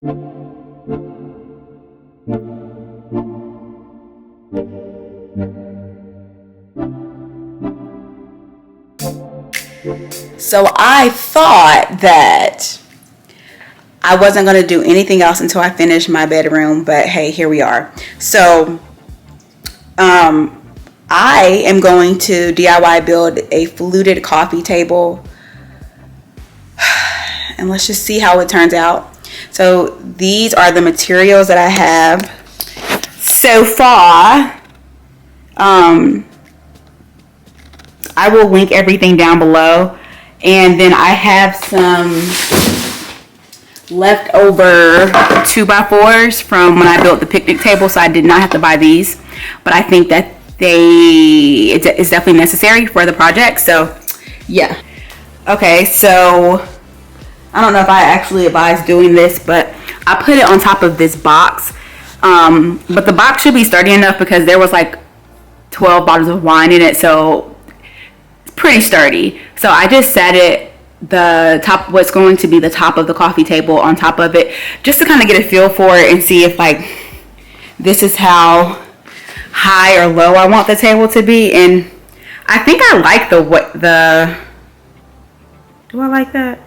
So I thought that I wasn't going to do anything else until I finished my bedroom, but hey, here we are. So I am going to DIY build a fluted coffee table, and let's just see how it turns out. So these are the materials that I have so far. I will link everything down below, and then I have some leftover 2x4s from when I built the picnic table, so I did not have to buy these, but I think that it's definitely necessary for the project. So yeah. Okay, so I don't know if I actually advise doing this, but I put it on top of this box, but the box should be sturdy enough because there was like 12 bottles of wine in it, so it's pretty sturdy. So I just set it, the top, what's going to be the top of the coffee table, on top of it, just to kind of get a feel for it and see if like this is how high or low I want the table to be. And I think I like do I like that?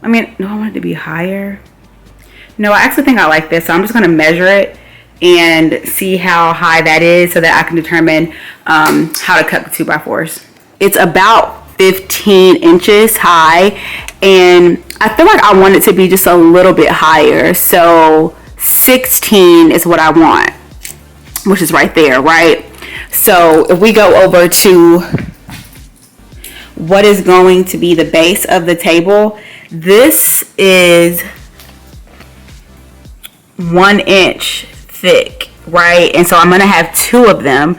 I mean, no, I want it to be higher. No, I actually think I like this, so I'm just going to measure it and see how high that is so that I can determine how to cut the 2x4s. It's about 15 inches high, and I feel like I want it to be just a little bit higher. So 16 is what I want, which is right there, right? So if we go over to what is going to be the base of the table, this is 1 inch thick, right? And so I'm gonna have 2 of them.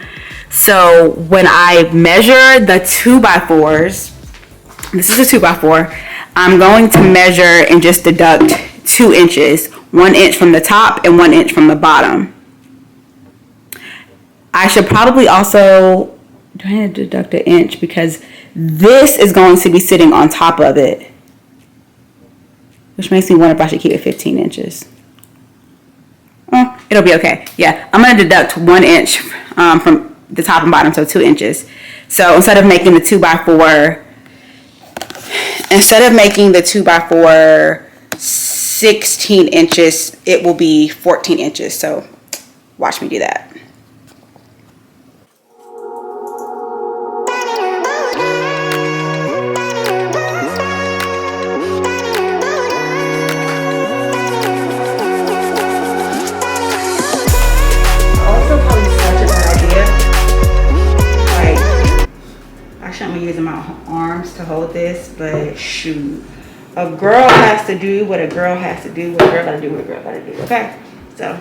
So when I measure the 2x4s, this is a 2x4, I'm going to measure and just deduct 2 inches, 1 inch from the top and 1 inch from the bottom. I should probably also, do I have to deduct an inch because this is going to be sitting on top of it, which makes me wonder if I should keep it 15 inches. Oh, it'll be okay. Yeah, I'm going to deduct 1 inch from the top and bottom, so 2 inches. So instead of making the 2x4, 16 inches, it will be 14 inches. So watch me do that. I'm using my arms to hold this, but shoot, a girl has to do what a girl has to do, what a girl gotta do, what a girl gotta do. Okay, so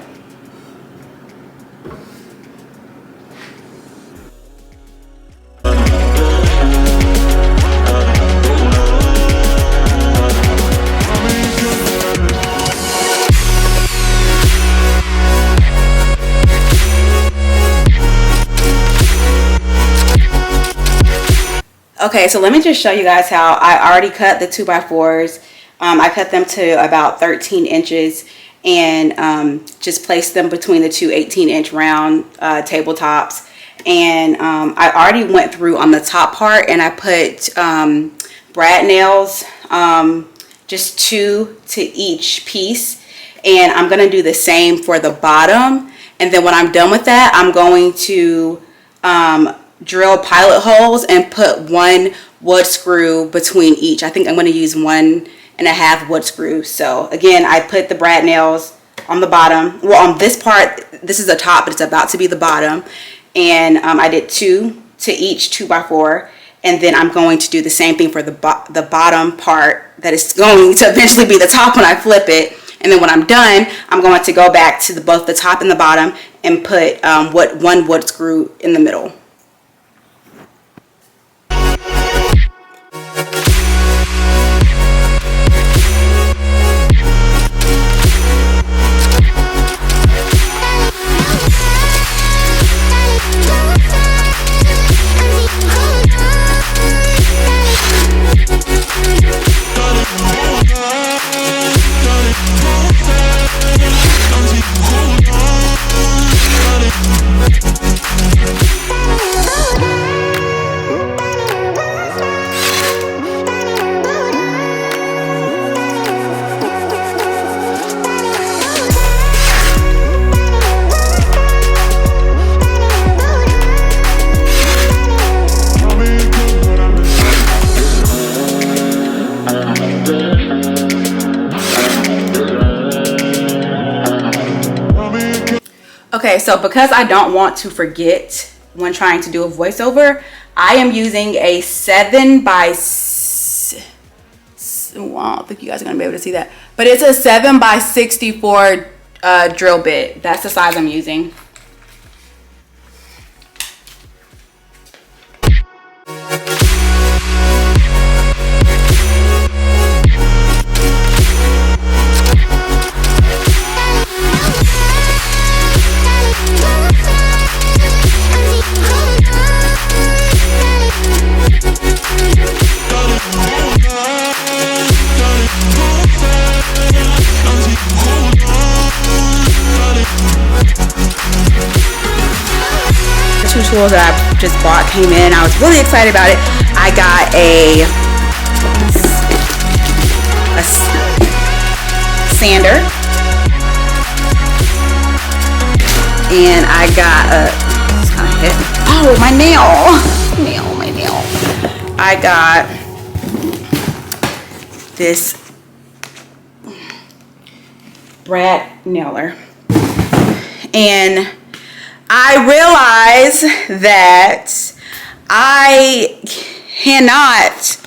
okay, so let me just show you guys how I already cut the 2x4s. I cut them to about 13 inches and just placed them between the two 18-inch round tabletops. And I already went through on the top part and I put brad nails, just 2 to each piece. And I'm going to do the same for the bottom. And then when I'm done with that, I'm going to drill pilot holes and put 1 wood screw between each. I think I'm going to use 1.5 wood screws. So again, I put the brad nails on the bottom. Well, on this part, this is the top, but it's about to be the bottom. And I did 2 to each 2x4. And then I'm going to do the same thing for the bottom part that is going to eventually be the top when I flip it. And then when I'm done, I'm going to go back to both the top and the bottom and put 1 wood screw in the middle. Okay, so because I don't want to forget when trying to do a voiceover, I am using a 7 by well, I don't think you guys are gonna be able to see that, but it's a 7 by 64 drill bit. That's the size I'm using. Tools that I just bought came in. I was really excited about it. I got a sander, and I got a, it's kind of hit. Oh, my nail. I got this Brad nailer, and I realize that I cannot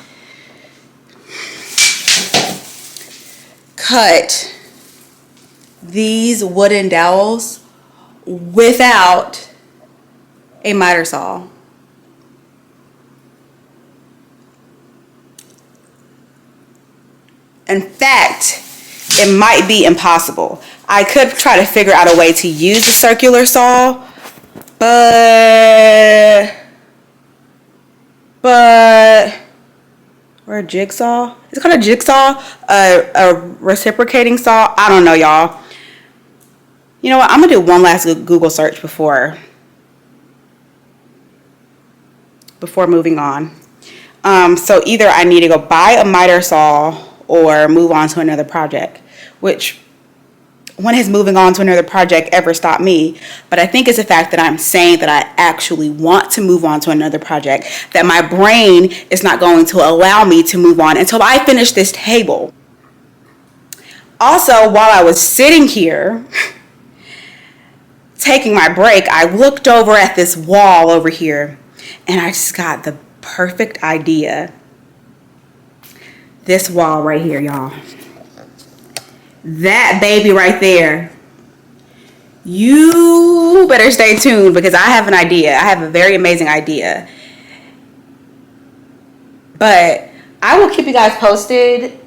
cut these wooden dowels without a miter saw. In fact, it might be impossible. I could try to figure out a way to use a circular saw, but or a jigsaw. It's called a jigsaw, a reciprocating saw. I don't know, y'all. You know what? I'm gonna do one last Google search before moving on. So either I need to go buy a miter saw or move on to another project, which, when has moving on to another project ever stopped me? But I think it's the fact that I'm saying that I actually want to move on to another project, that my brain is not going to allow me to move on until I finish this table. Also, while I was sitting here taking my break, I looked over at this wall over here, and I just got the perfect idea. This wall right here, y'all. That baby right there. You better stay tuned, because I have an idea. I have a very amazing idea. But I will keep you guys posted.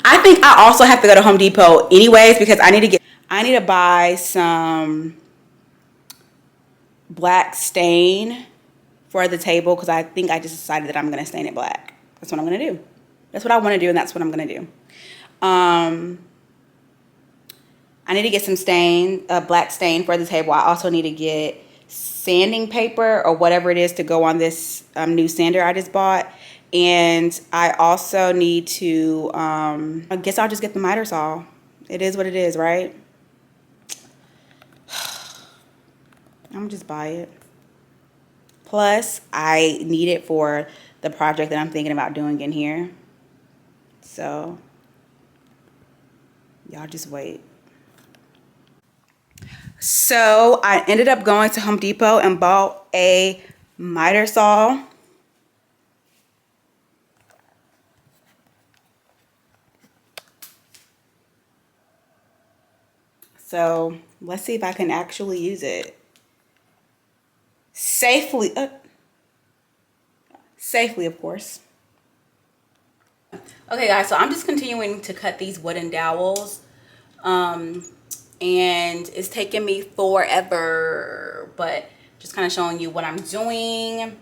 I think I also have to go to Home Depot anyways, because I need to buy some black stain for the table, because I think I just decided that I'm going to stain it black. That's what I'm going to do. That's what I want to do, and that's what I'm going to do. I need to get some black stain for the table. I also need to get sanding paper or whatever it is to go on this new sander I just bought. And I also need to, I guess I'll just get the miter saw. It is what it is, right? I'm gonna just buy it. Plus, I need it for the project that I'm thinking about doing in here. So, y'all just wait. So, I ended up going to Home Depot and bought a miter saw. So, let's see if I can actually use it safely. Safely, of course. Okay, guys, so I'm just continuing to cut these wooden dowels. And it's taking me forever, but just kind of showing you what I'm doing.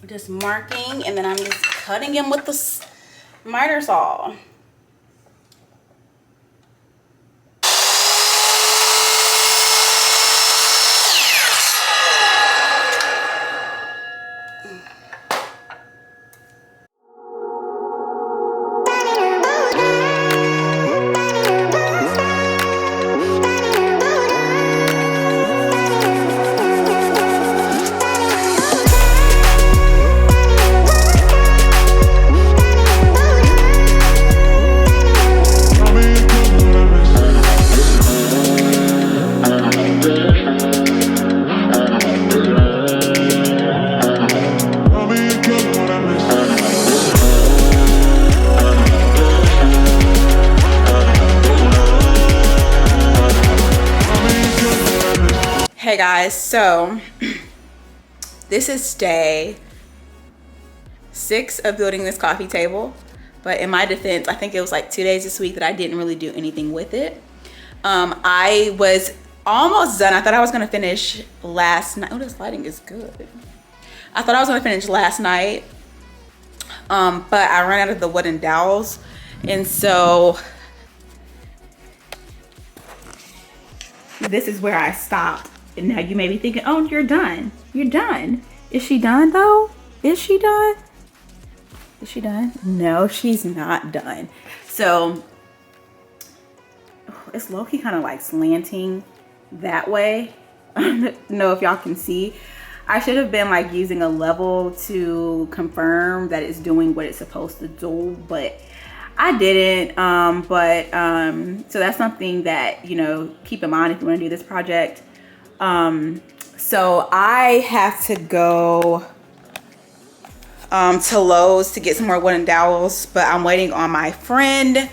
Just marking, and then I'm just cutting them with the miter saw. Hey guys, so this is day 6 of building this coffee table, but in my defense, I think it was like 2 days this week that I didn't really do anything with it. I was almost done. I thought I was gonna finish last night. Oh, this lighting is good. I thought I was gonna finish last night, but I ran out of the wooden dowels, and so this is where I stopped. And now you may be thinking, oh, you're done. You're done. Is she done though? Is she done? Is she done? No, she's not done. So it's low-key kind of like slanting that way. I don't know if y'all can see. I should have been like using a level to confirm that it's doing what it's supposed to do, but I didn't. So that's something that, you know, keep in mind if you want to do this project. So I have to go to Lowe's to get some more wooden dowels, but I'm waiting on my friend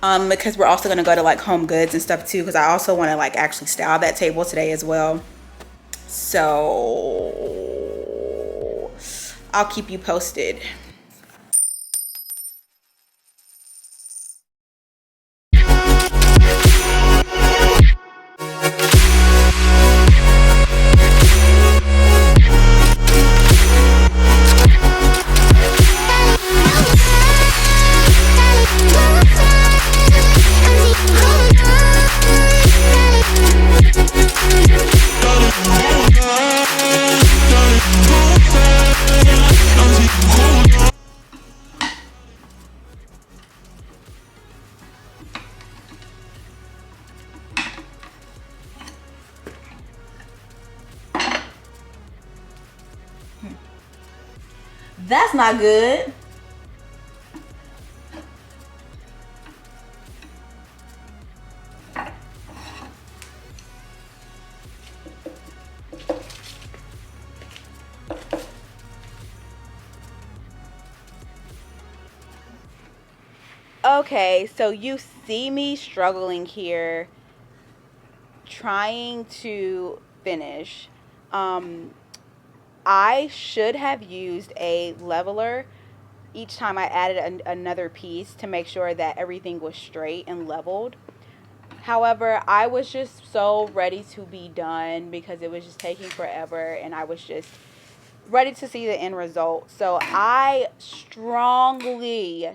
because we're also going to go to like Home Goods and stuff too, because I also want to like actually style that table today as well. So I'll keep you posted. That's not good. Okay, so you see me struggling here, trying to finish. I should have used a leveler each time I added another piece to make sure that everything was straight and leveled. However, I was just so ready to be done because it was just taking forever and I was just ready to see the end result. So I strongly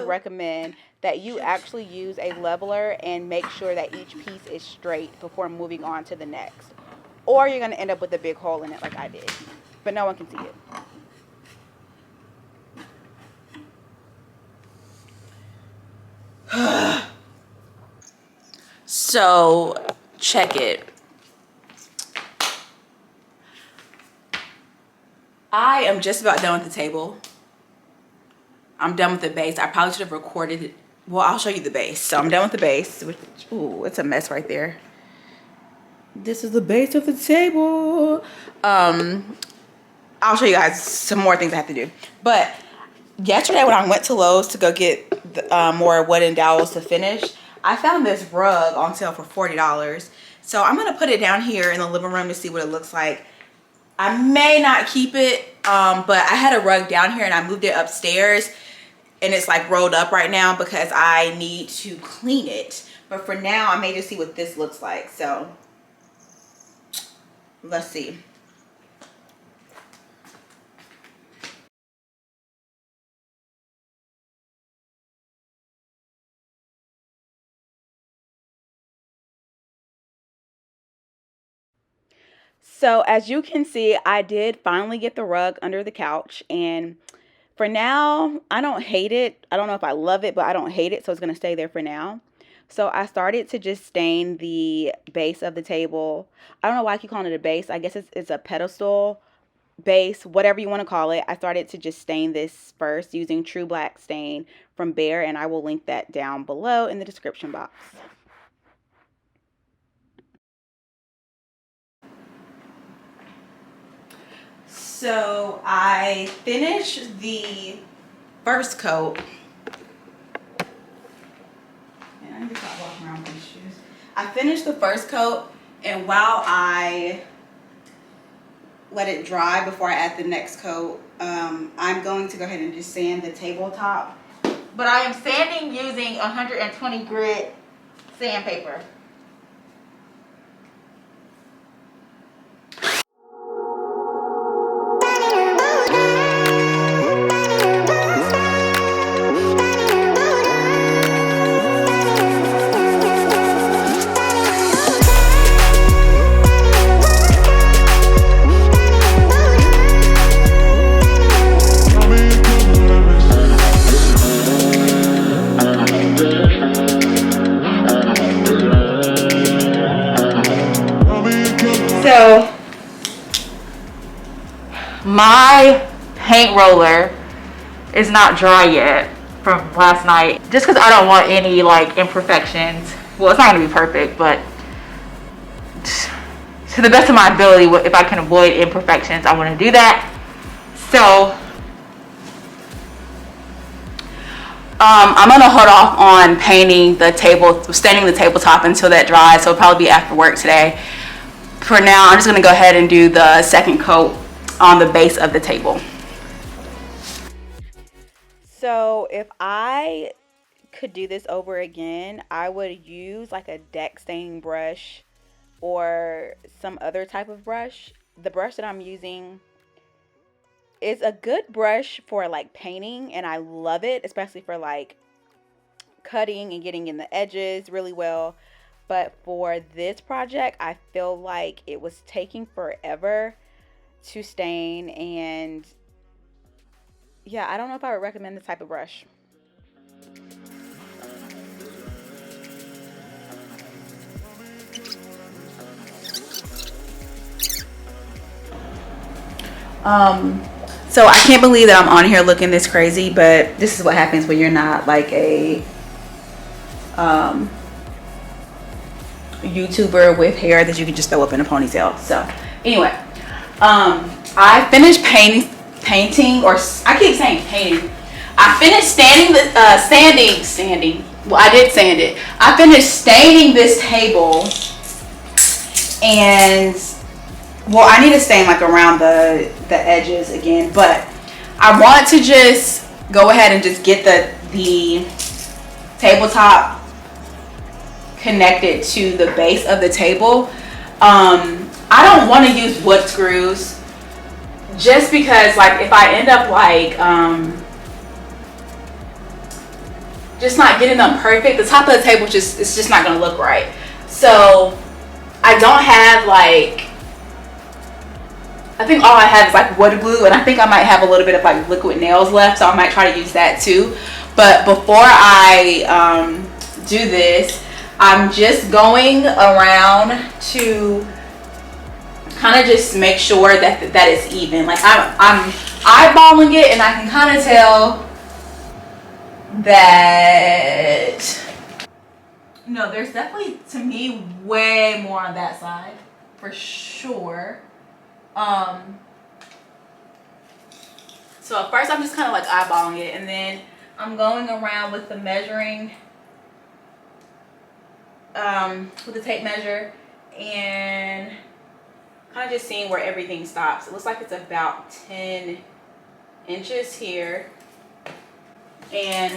recommend that you actually use a leveler and make sure that each piece is straight before moving on to the next. Or you're going to end up with a big hole in it like I did. But no one can see it. So, check it. I am just about done with the table. I'm done with the base. I probably should have recorded it. Well, I'll show you the base. So I'm done with the base. Ooh, it's a mess right there. This is the base of the table. I'll show you guys some more things I have to do. But yesterday when I went to Lowe's to go get more wooden dowels to finish, I found this rug on sale for $40. So I'm going to put it down here in the living room to see what it looks like. I may not keep it, but I had a rug down here and I moved it upstairs. And it's like rolled up right now because I need to clean it. But for now, I may just see what this looks like. So let's see. So as you can see, I did finally get the rug under the couch, and for now, I don't hate it. I don't know if I love it, but I don't hate it, so it's going to stay there for now. So I started to just stain the base of the table. I don't know why I keep calling it a base. I guess it's a pedestal base, whatever you want to call it. I started to just stain this first using True Black Stain from Bear, and I will link that down below in the description box. So I finished the first coat. And I need to stop walking around with these shoes. I finished the first coat And while I let it dry before I add the next coat, I'm going to go ahead and just sand the tabletop. But I am sanding using 120 grit sandpaper. So my paint roller is not dry yet from last night, just because I don't want any like imperfections. Well, it's not going to be perfect, but to the best of my ability, if I can avoid imperfections, I want to do that. So I'm going to hold off on painting the table, staining the tabletop until that dries. So it'll probably be after work today. For now, I'm just going to go ahead and do the second coat on the base of the table. So if I could do this over again, I would use like a deck staining brush or some other type of brush. The brush that I'm using is a good brush for like painting, and I love it, especially for like cutting and getting in the edges really well. But for this project, I feel like it was taking forever to stain, and yeah, I don't know if I would recommend this type of brush. So I can't believe that I'm on here looking this crazy, but this is what happens when you're not like a YouTuber with hair that you can just throw up in a ponytail. So anyway, I finished painting, or I keep saying painting. I finished sanding. Well, I did sand it. I finished staining this table, and well, I need to stain like around the edges again, but I want to just go ahead and just get the tabletop connected to the base of the table. I don't want to use wood screws, just because like if I end up like just not getting them perfect, the top of the table it's just not gonna look right. So I don't have like, I think all I have is like wood glue, and I think I might have a little bit of like liquid nails left, so I might try to use that too. But before I do this, I'm just going around to kind of just make sure that it's even. Like I'm eyeballing it, and I can kind of tell that no, there's definitely, to me, way more on that side for sure. So at first I'm just kind of like eyeballing it, and then I'm going around with the measuring with the tape measure, and kind of just seeing where everything stops. It looks like it's about 10 inches here, and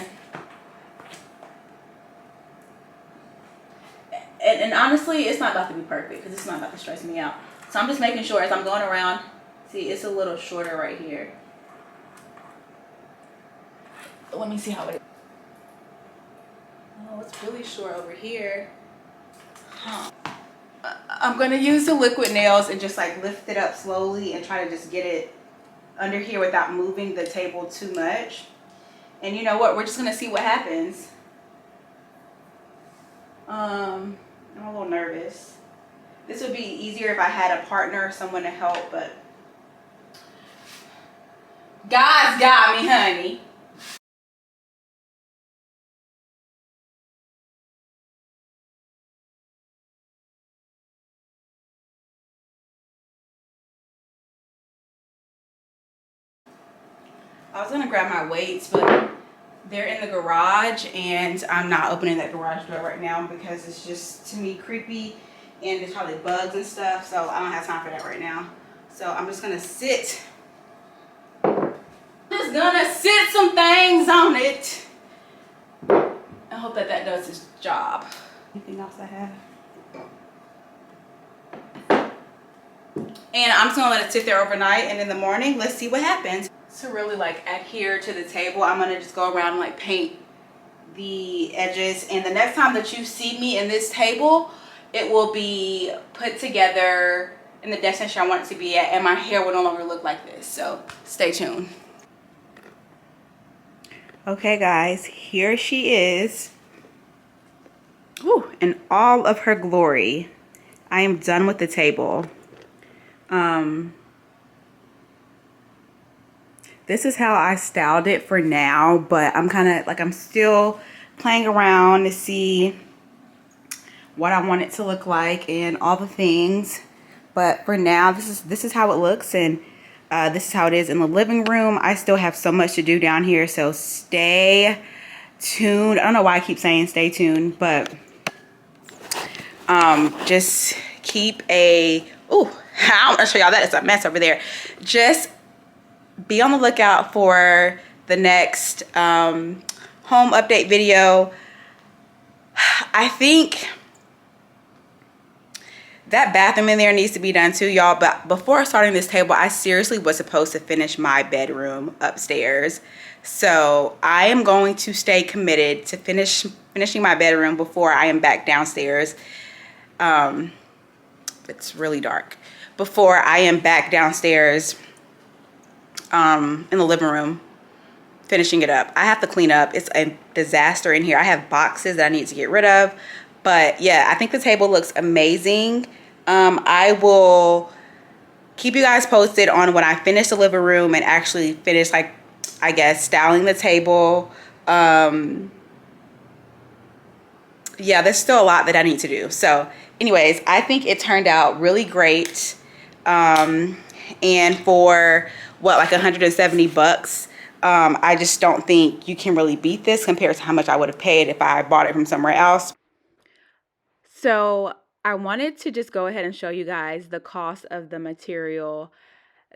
honestly, it's not about to be perfect because it's not about to stress me out. So I'm just making sure as I'm going around. See, it's a little shorter right here. Let me see how it is. Oh, it's really short over here. Huh. I'm going to use the liquid nails and just like lift it up slowly and try to just get it under here without moving the table too much. And you know what? We're just going to see what happens. I'm a little nervous. This would be easier if I had a partner or someone to help, but God's got me, honey. I was gonna grab my weights, but they're in the garage, and I'm not opening that garage door right now because it's just, to me, creepy and there's probably bugs and stuff, so I don't have time for that right now. So I'm just gonna sit some things on it. I hope that does its job. Anything else I have? And I'm just gonna let it sit there overnight, and in the morning, let's see what happens. To really like adhere to the table, I'm gonna just go around and like paint the edges. And the next time that you see me in this table, it will be put together in the destination I want it to be at, and my hair will no longer look like this. So stay tuned. Okay guys, here she is. Ooh, in all of her glory. I am done with the table. This is how I styled it for now, but I'm kind of like, I'm still playing around to see what I want it to look like and all the things. But for now, this is how it looks, and this is how it is in the living room. I still have so much to do down here, so stay tuned. I don't know why I keep saying stay tuned, but just keep a, ooh, I'm gonna show y'all that it's a mess over there. Just be on the lookout for the next home update video. I think that bathroom in there needs to be done too, y'all. But before starting this table, I seriously was supposed to finish my bedroom upstairs. So I am going to stay committed to finishing my bedroom before I am back downstairs. It's really dark. Before I am back downstairs in the living room, finishing it up. I have to clean up. It's a disaster in here. I have boxes that I need to get rid of. But yeah, I think the table looks amazing. I will keep you guys posted on when I finish the living room and actually finish, like, I guess, styling the table. Yeah, there's still a lot that I need to do. So anyways, I think it turned out really great. And for what, like 170 bucks, I just don't think you can really beat this compared to how much I would have paid if I bought it from somewhere else. So I wanted to just go ahead and show you guys the cost of the material.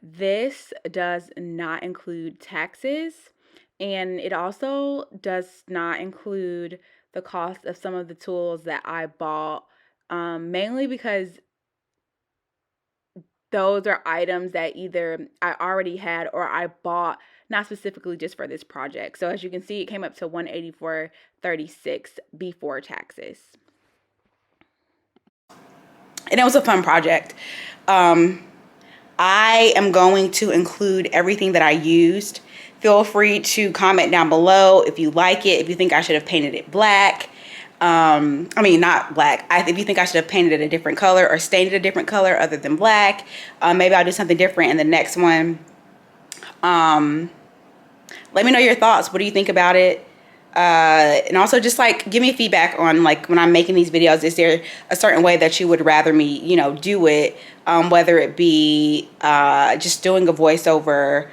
This does not include taxes, and it also does not include the cost of some of the tools that I bought, mainly because those are items that either I already had or I bought not specifically just for this project. So as you can see, it came up to $184.36 before taxes. And it was a fun project. I am going to include everything that I used. Feel free to comment down below if you like it, if you think I should have painted it black. I mean, not black. If you think I should have painted it a different color or stained it a different color other than black. Maybe I'll do something different in the next one. Let me know your thoughts. What do you think about it? And also just like give me feedback on like when I'm making these videos, is there a certain way that you would rather me, you know, do it? Whether it be just doing a voiceover,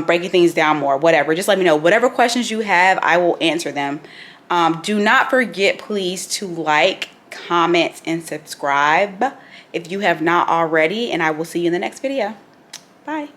breaking things down more, whatever. Just let me know. Whatever questions you have, I will answer them. Do not forget, please, to like, comment, and subscribe if you have not already. And I will see you in the next video. Bye.